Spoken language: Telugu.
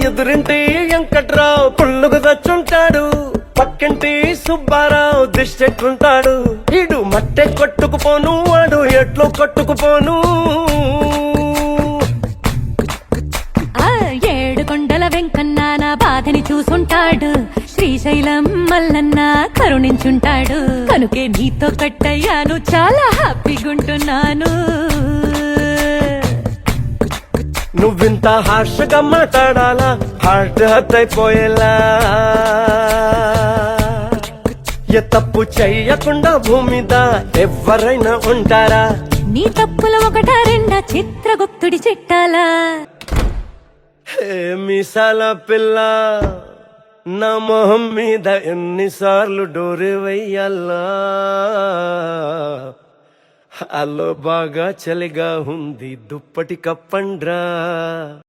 ఎదురింటి వెంకట్రావు పుల్లుగు దచ్చుంటాడు, పక్కింటి సుబ్బారావు దిష్టెట్టుంటాడు. ఈడు మట్టె కొట్టుకుపోను, వాడు ఎట్లు కొట్టుకుపోను. ఏడు కొండల వెంకన్న నా బాధని చూసుంటాడు, శ్రీశైలం మల్లన్న కరుణించుంటాడు. కనుకే నీతో కట్టయ్యాను, చాలా హ్యాపీగుంటున్నాను. నువ్వింత హార్ష్గా మాట్లాడాలా, హార్ట్ హర్ట్ అయిపోయేలా. ఏ తప్పు చెయ్యకుండా భూమి మీద ఎవరైనా ఉంటారా? నీ తప్పుల ఒకటా రెండా చిత్రగుప్తుడి చిట్టాలా. మీసాల పిల్ల నా మొహం మీద ఎన్నిసార్లు డోరు వెయ్యాలా? అల్లో బాగా చలిగా ఉంది, దుప్పటి కప్పండ్రా.